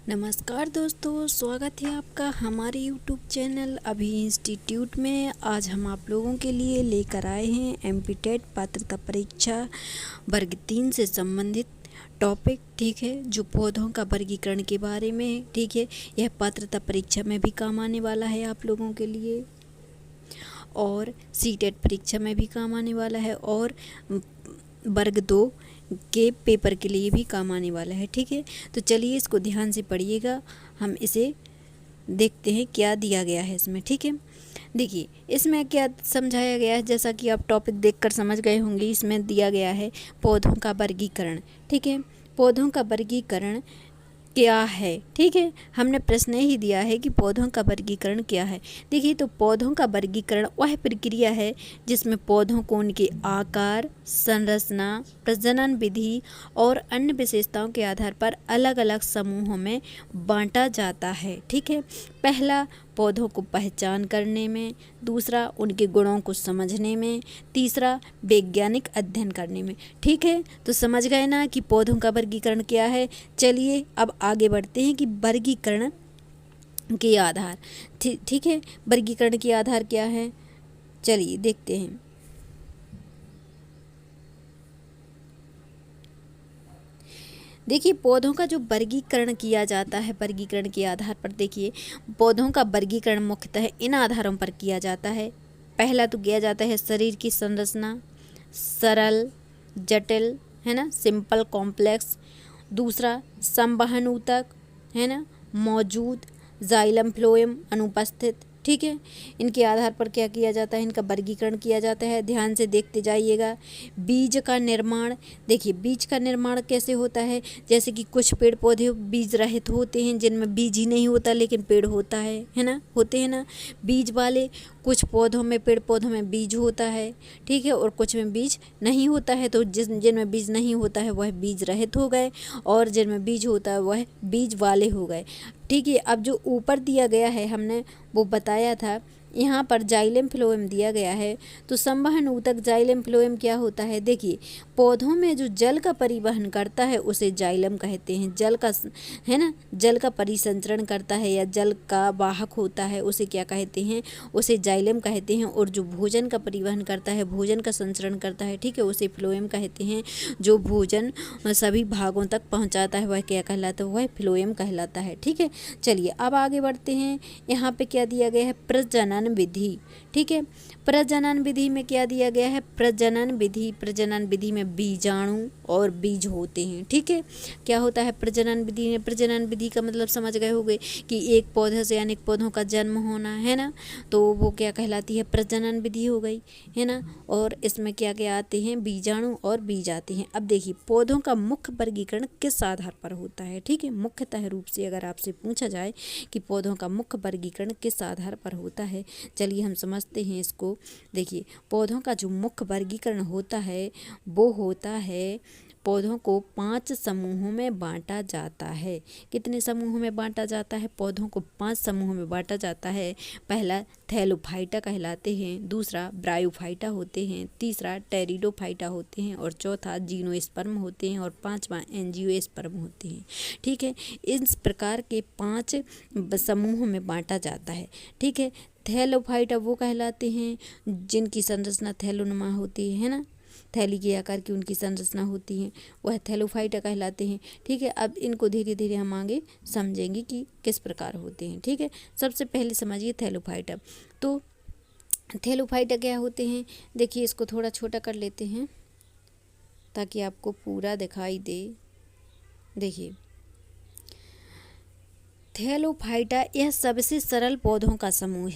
नमस्कार दोस्तों, स्वागत है आपका हमारे YouTube चैनल अभी इंस्टीट्यूट में। आज हम आप लोगों के लिए लेकर आए हैं एमपीटेट पात्रता परीक्षा वर्ग 3 से संबंधित टॉपिक, ठीक है, जो पौधों का वर्गीकरण के बारे में है, ठीक है। यह पात्रता परीक्षा में भी काम आने वाला है आप लोगों के लिए, और सीटेट परीक्षा में भी काम आने वाला है, और वर्ग 2 के पेपर के लिए भी काम आने वाला है, ठीक है। तो चलिए इसको ध्यान से पढ़िएगा, हम इसे देखते हैं क्या दिया गया है इसमें, ठीक है। देखिए इसमें क्या समझाया गया है, जैसा कि आप टॉपिक देखकर समझ गए होंगे। इसमें दिया गया है पौधों का वर्गीकरण, ठीक है। पौधों का वर्गीकरण क्या है, ठीक है। हमने प्रश्न ही दिया है कि पौधों का वर्गीकरण क्या है। देखिए, तो पौधों का वर्गीकरण वह प्रक्रिया है जिसमें पौधों को उनके आकार, संरचना, प्रजनन विधि और अन्य विशेषताओं के आधार पर अलग अलग समूहों में बांटा जाता है, ठीक है। पहला, पौधों को पहचान करने में, दूसरा उनके गुणों को समझने में, तीसरा वैज्ञानिक अध्ययन करने में, ठीक है। तो समझ गए ना कि पौधों का वर्गीकरण क्या है। चलिए अब आगे बढ़ते हैं कि वर्गीकरण के आधार, ठीक है। वर्गीकरण के आधार क्या है, चलिए देखते हैं। देखिए, पौधों का जो वर्गीकरण किया जाता है, वर्गीकरण के आधार पर, देखिए पौधों का वर्गीकरण मुख्यतः इन आधारों पर किया जाता है। पहला तो किया जाता है शरीर की संरचना, सरल, जटिल, है ना, सिंपल, कॉम्प्लेक्स। दूसरा संवहन ऊतक, है ना, मौजूद, जाइलम फ्लोएम अनुपस्थित, ठीक है। इनके आधार पर क्या किया जाता है, इनका वर्गीकरण किया जाता है। ध्यान से देखते जाइएगा। बीज का निर्माण, देखिए बीज का निर्माण कैसे होता है। जैसे कि कुछ पेड़ पौधे बीज रहित होते हैं जिनमें बीज ही नहीं होता लेकिन पेड़ होता है ना, होते हैं ना बीज वाले। कुछ पौधों में, पेड़ पौधों में बीज होता है, ठीक है, और कुछ में बीज नहीं होता है। तो जिनमें बीज नहीं होता है वह बीज रहित हो गए, और जिनमें बीज होता है वह बीज वाले हो गए, ठीक है। अब जो ऊपर दिया गया है हमने वो बताया था, यहाँ पर जाइलम फ्लोएम दिया गया है। तो संवहन ऊतक जाइलम फ्लोएम क्या होता है, देखिए पौधों में जो जल का परिवहन करता है उसे जाइलम कहते हैं। जल का, है ना, जल का परिसंचरण करता है या जल का वाहक होता है उसे क्या कहते हैं, उसे जाइलम कहते हैं। और जो भोजन का परिवहन करता है, भोजन का संचरण करता है, ठीक है, उसे फ्लोएम कहते हैं। जो भोजन सभी भागों तक पहुँचाता है वह क्या कहलाता है, वह फ्लोएम कहलाता है, ठीक है। चलिए अब आगे बढ़ते हैं। यहाँ पे क्या दिया गया है, प्रजनन विधि, ठीक है। प्रजनन विधि में क्या दिया गया है, प्रजनन विधि। प्रजनन विधि में बीजाणु और बीज होते हैं, ठीक है। क्या होता है प्रजनन विधि में, प्रजनन विधि का मतलब समझ गए होंगे कि एक पौधे से अनेक पौधों का जन्म होना, है ना, तो वो क्या कहलाती है, प्रजनन विधि हो गई, है ना। और इसमें क्या क्या आते हैं, बीजाणु और बीज आते हैं। अब देखिए पौधों का मुख्य वर्गीकरण किस आधार पर होता है, ठीक है। मुख्यतः रूप से अगर आपसे पूछा जाए कि पौधों का मुख्य वर्गीकरण किस आधार पर होता है, चलिए हम समझते हैं इसको। देखिए पौधों का जो मुख्य वर्गीकरण होता है वो होता है, पौधों को 5 समूहों में बांटा जाता है। कितने समूहों में बांटा जाता है, पौधों को 5 समूहों में बांटा जाता है। पहला थैलोफाइटा कहलाते हैं, दूसरा ब्रायोफाइटा होते हैं, तीसरा टेरिडोफाइटा होते हैं, और चौथा जिम्नोस्पर्म होते हैं, और पांचवा एंजियोस्पर्म होते हैं, ठीक है। इस प्रकार के 5 समूहों में बांटा जाता है, ठीक है। थैलोफाइटा वो कहलाते हैं जिनकी संरचना थैलोनुमा होती है ना, थैली के आकार की उनकी संरचना होती है, वह थैलोफाइटा कहलाते हैं, ठीक है। अब इनको धीरे धीरे हम आगे समझेंगे कि किस प्रकार होते हैं, ठीक है। सबसे पहले समझिए थैलोफाइटा। तो थैलोफाइटा क्या होते हैं, देखिए इसको थोड़ा छोटा कर लेते हैं ताकि आपको पूरा दिखाई दे। देखिए थैलोफाइटा यह सबसे सरल पौधों का समूह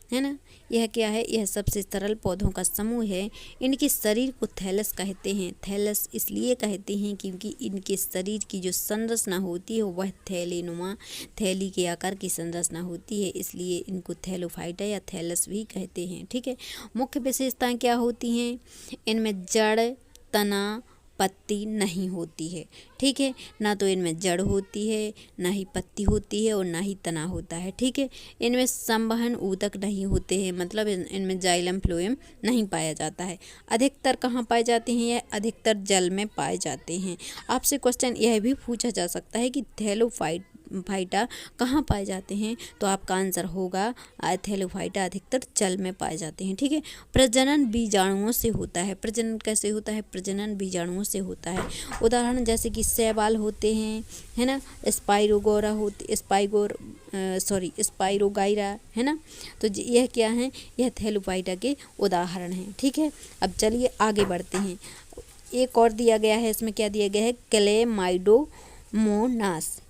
है ना। यह क्या है, यह सबसे सरल पौधों का समूह है। इनके शरीर को थैलस कहते हैं। थैलस इसलिए कहते हैं क्योंकि इनके शरीर की जो संरचना होती है वह थैलीनुमा, थैली के आकार की संरचना होती है, इसलिए इनको थैलोफाइटा या थैलस भी कहते हैं, ठीक है। मुख्य विशेषताएं क्या होती हैं, इनमें जड़, तना, पत्ती नहीं होती है, ठीक है। ना तो इनमें जड़ होती है, ना ही पत्ती होती है, और ना ही तना होता है, ठीक है। इनमें संवहन ऊतक नहीं होते हैं, मतलब इनमें जाइलम फ्लोएम नहीं पाया जाता है। अधिकतर कहाँ पाए जाते हैं, यह अधिकतर जल में पाए जाते हैं। आपसे क्वेश्चन यह भी पूछा जा सकता है कि एथेलोफाइटा कहाँ पाए जाते हैं, तो आपका आंसर होगा एथेलोफाइटा अधिकतर जल में पाए जाते हैं। ठीक है, प्रजनन बीजाणुओं से होता है। प्रजनन कैसे होता है, प्रजनन बीजाणुओं से होता है। उदाहरण जैसे कि शैवाल होते हैं, है ना, स्पाइरोगोरा होते स्पाइरोगाइरा, है ना, तो यह क्या है, यह एथेलोफाइटा के उदाहरण हैं। ठीक है, अब चलिए आगे बढ़ते हैं। एक और दिया गया है, इसमें क्या दिया गया है, क्लेमाइडोमोनास।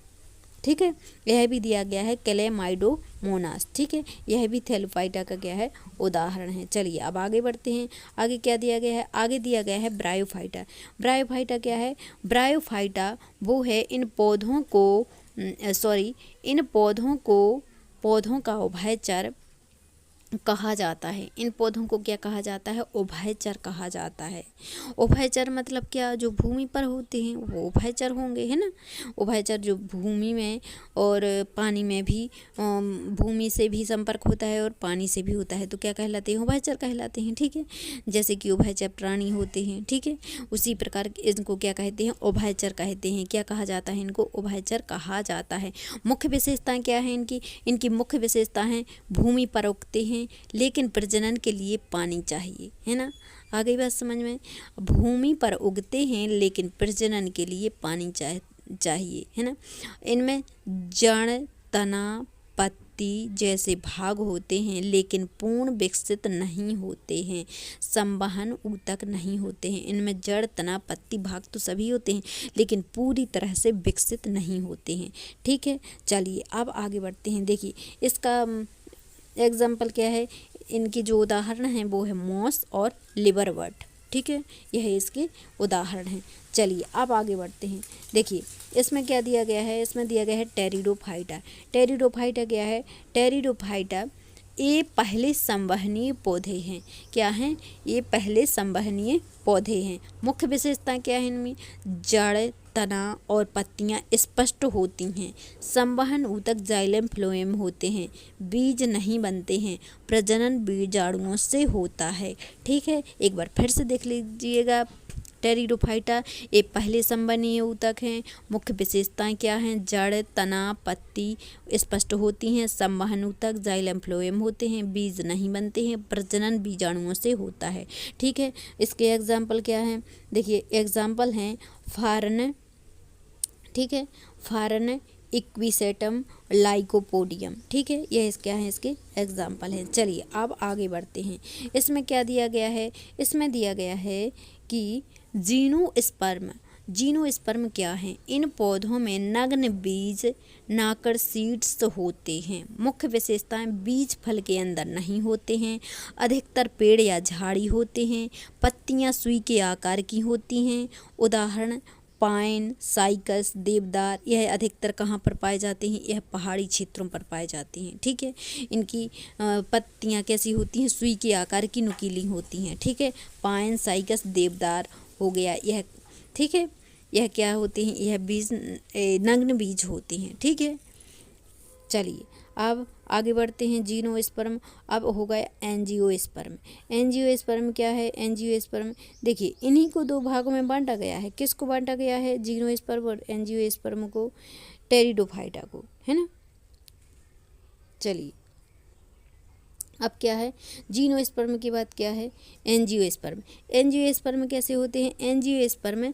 ठीक है, यह भी दिया गया है क्लेमाइडोमोनास। ठीक है, यह भी एथेलोफाइटा का क्या है, उदाहरण है। चलिए अब आगे बढ़ते हैं। आगे क्या दिया गया है, आगे दिया गया है ब्रायोफाइटा। ब्रायोफाइटा क्या है, ब्रायोफाइटा वो है इन पौधों को पौधों का उभयचर कहा जाता है। इन पौधों को क्या कहा जाता है, उभयचर कहा जाता है। उभयचर मतलब क्या, जो भूमि पर होते हैं वो उभयचर होंगे, है ना। उभयचर जो भूमि में और पानी में भी, भूमि से भी संपर्क होता है और पानी से भी होता है, तो क्या कहलाते हैं, उभयचर कहलाते हैं। ठीक है, जैसे कि उभयचर प्राणी होते हैं। ठीक है, उसी प्रकार इनको क्या कहते हैं, उभयचर कहते हैं। क्या कहा जाता है, इनको उभयचर कहा जाता है। मुख्य विशेषताएं क्या है इनकी मुख्य विशेषता है भूमि पर उगते हैं लेकिन प्रजनन के लिए पानी चाहिए, है ना। आ गई बात समझ में, भूमि पर उगते हैं लेकिन प्रजनन के लिए पानी चाहिए, है ना। इनमें जड़, तना, पत्ती जैसे भाग होते हैं लेकिन पूर्ण विकसित नहीं होते हैं, संवहन ऊतक नहीं होते हैं। इनमें जड़, तना, पत्ती भाग तो सभी होते हैं लेकिन पूरी तरह से विकसित नहीं होते हैं। ठीक है, चलिए अब आगे बढ़ते हैं। देखिए इसका एग्जाम्पल क्या है, इनकी जो उदाहरण हैं वो है मॉस और लिवरवर्ट। ठीक है, यह इसके उदाहरण हैं। चलिए अब आगे बढ़ते हैं। देखिए इसमें क्या दिया गया है, इसमें दिया गया है टेरिडोफाइटा। टेरिडोफाइटा क्या है, टेरिडोफाइटा ये पहले संवहनीय पौधे हैं। क्या हैं, ये पहले संवहनीय पौधे हैं। मुख्य विशेषता क्या है इनमें, जड़, तना और पत्तियां स्पष्ट होती हैं, संवहन ऊतक जाइलम फ्लोएम होते हैं, बीज नहीं बनते हैं, प्रजनन बीजाणुओं से होता है। ठीक है, एक बार फिर से देख लीजिएगा। टेरिडोफाइटा ये पहले संवहनीय ऊतक हैं। मुख्य विशेषताएं क्या हैं, जड़, तना, पत्ती स्पष्ट होती हैं, संवहन ऊतक जाइलम फ्लोएम होते हैं, बीज नहीं बनते हैं, प्रजनन बीजाणुओं से होता है। ठीक है, इसके एग्जाम्पल क्या हैं, देखिए एग्जाम्पल हैं फार्न, ठीक है, फार्न, इक्विसेटम, लाइकोपोडियम। ठीक है, यह क्या है, इसके एग्जाम्पल हैं। चलिए अब आगे बढ़ते हैं। इसमें क्या दिया गया है, इसमें दिया गया है कि जीनोस्पर्म। जीनोस्पर्म क्या है, इन पौधों में नग्न बीज नाकर सीड्स होते हैं। मुख्य विशेषताएं बीज फल के अंदर नहीं होते हैं, अधिकतर पेड़ या झाड़ी होते हैं, पत्तियां सुई के आकार की होती हैं। उदाहरण पाइन, साइकस, देवदार। यह अधिकतर कहाँ पर पाए जाते हैं, यह पहाड़ी क्षेत्रों पर पाए जाते हैं। ठीक है, इनकी पत्तियां कैसी होती हैं, सुई के आकार की नुकीली होती हैं। ठीक है, पाइन, साइकस, देवदार हो गया यह। ठीक है, यह क्या होते हैं, यह बीज नग्न बीज होते हैं। ठीक है, चलिए अब आगे बढ़ते हैं। जीनोस्पर्म, अब होगा एंजियोस्पर्म। एंजियोस्पर्म क्या है, एंजियोस्पर्म देखिए इन्हीं को दो भागों में बांटा गया है। किसको बांटा गया है, जीनोस्पर्म और एंजियोस्पर्म को, टेरिडोफाइटा को, है ना। चलिए अब क्या है, जीनोस्पर्म की बात क्या है, एंजियोस्पर्म। एंजियोस्पर्म कैसे होते हैं, एंजियोस्पर्म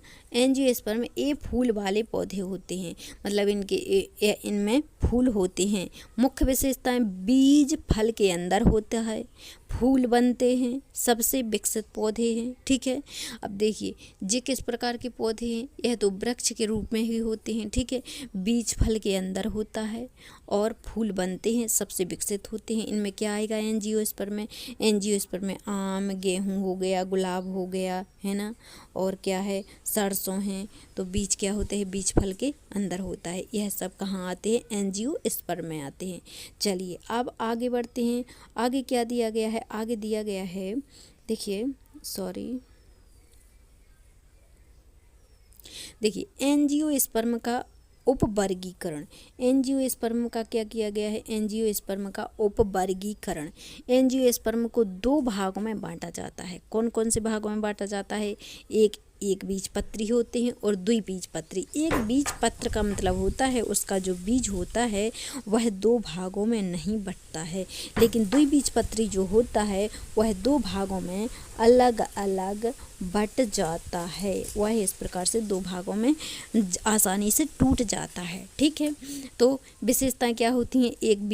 ये फूल वाले पौधे होते हैं, मतलब इनमें फूल होते हैं। मुख्य विशेषताएं बीज फल के अंदर होता है, फूल बनते हैं, सबसे विकसित पौधे हैं। ठीक है, अब देखिए ये किस प्रकार के पौधे हैं, यह तो वृक्ष के रूप में ही होते हैं। ठीक है, बीज फल के अंदर होता है और फूल बनते हैं, सबसे विकसित होते हैं। इनमें क्या आएगा, एंजियोस्पर्म में, एंजियोस्पर्म में आम, गेहूँ हो गया, गुलाब हो गया, है ना, और क्या है, सरसों हैं। तो बीज क्या होते हैं, बीज फल के अंदर होता है। यह सब कहाँ आते हैं, एंजियोस्पर्म में आते हैं। चलिए अब आगे बढ़ते हैं। आगे क्या दिया गया है, आगे दिया गया है, देखिए देखिए एंजियोस्पर्म का उपवर्गीकरण। एंजियोस्पर्म का क्या किया गया है, एंजियोस्पर्म का उपवर्गीकरण। एंजियोस्पर्म को दो भागों में बांटा जाता है। कौन कौन से भागों में बांटा जाता है, एक एक बीजपत्री होते हैं और द्विबीजपत्री। एक बीजपत्र का मतलब होता है उसका जो बीज होता है वह दो भागों में नहीं बंटता है, लेकिन द्विबीजपत्री जो होता है वह दो भागों में अलग अलग बट जाता है। वह इस प्रकार से दो भागों में आसानी से टूट जाता है। ठीक है, तो विशेषताएं क्या होती हैं? एक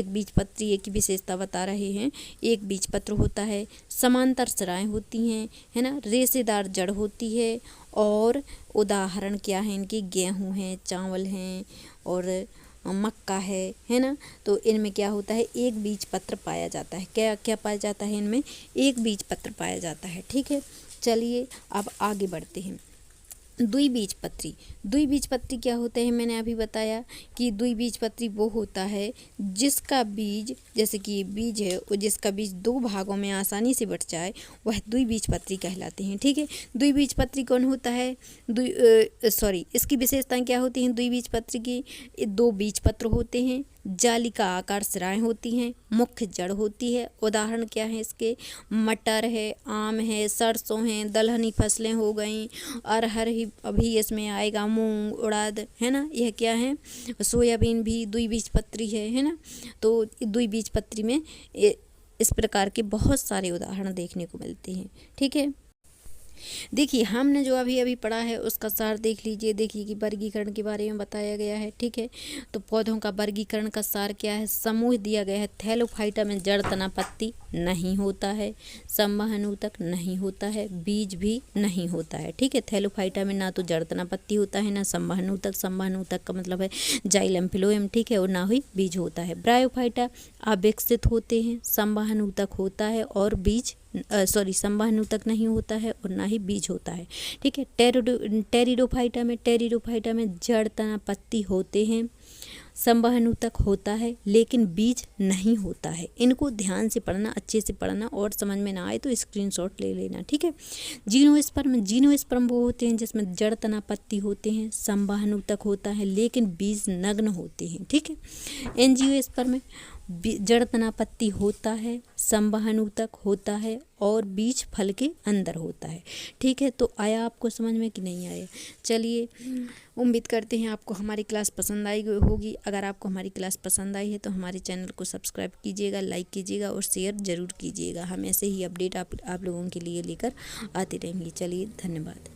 बीजपत्री की विशेषता बता रहे हैं। एक बीजपत्र होता है, समांतर सिराएं होती हैं, है ना, रेशेदार जड़ होती है, और उदाहरण क्या है इनकी? गेहूँ है, चावल हैं और मक्का है ना। तो इनमें क्या होता है? एक बीजपत्र पाया जाता है। क्या क्या पाया जाता है इनमें? एक बीजपत्र पाया जाता है। ठीक है, चलिए अब आगे बढ़ते हैं। द्विबीजपत्री क्या होते हैं? मैंने अभी बताया कि द्विबीजपत्री वो होता है जिसका बीज, जैसे कि बीज है और जिसका बीज दो भागों में आसानी से बट जाए, वह द्विबीजपत्री कहलाते हैं। ठीक है, द्विबीजपत्री कौन होता है? इसकी विशेषताएं क्या होती हैं द्विबीजपत्री की? दो बीजपत्र होते हैं, जालिका आकार सिराएं होती हैं, मुख्य जड़ होती है। उदाहरण क्या है इसके? मटर है, आम है, सरसों हैं, दलहनी फसलें हो गई, अरहर ही अभी इसमें आएगा, मूंग, उड़द, है ना। यह क्या है? सोयाबीन भी द्विबीजपत्री है ना। तो द्विबीजपत्री में इस प्रकार के बहुत सारे उदाहरण देखने को मिलते हैं। ठीक है, देखिए हमने जो अभी अभी पढ़ा है उसका सार देख लीजिए। देखिए कि वर्गीकरण के बारे में बताया गया है। ठीक है, तो पौधों का वर्गीकरण का सार क्या है? समूह दिया गया है। थैलोफाइटा में जड़, तना, पत्ती नहीं होता है, संवहनूतक नहीं होता है, बीज भी नहीं होता है। ठीक है, थैलोफाइटा में ना तो जड़, तना, पत्ती होता है, ना संवहनूतक। संवहनूतक का मतलब है जाइलम, फिलोएम। ठीक है, और ना ही बीज होता है। ब्रायोफाइटा अविकसित होते हैं, संवहनूतक होता है और बीज संवहनूतक नहीं होता है और ना ही बीज होता है। ठीक है, टेरिडोफाइटा में जड़, तना, पत्ती होते हैं, संवहनूतक होता है लेकिन बीज नहीं होता है। इनको ध्यान से पढ़ना, अच्छे से पढ़ना, और समझ में ना आए तो स्क्रीनशॉट ले लेना। ठीक है, जीनोस्पर्म वो होते हैं जिसमें जड़, तना, पत्ती होते हैं, संवहनूतक होता है लेकिन बीज नग्न होते हैं। ठीक है, एंजियोस्पर्म में जड़, तना, पत्ती होता है, संवहनूतक होता है और बीज फल के अंदर होता है। ठीक है, तो आया आपको समझ में कि नहीं आया? चलिए, उम्मीद करते हैं आपको हमारी क्लास पसंद आई होगी। अगर आपको हमारी क्लास पसंद आई है तो हमारे चैनल को सब्सक्राइब कीजिएगा, लाइक कीजिएगा और शेयर ज़रूर कीजिएगा। हम ऐसे ही अपडेट आप लोगों के लिए लेकर आते रहेंगे। चलिए, धन्यवाद।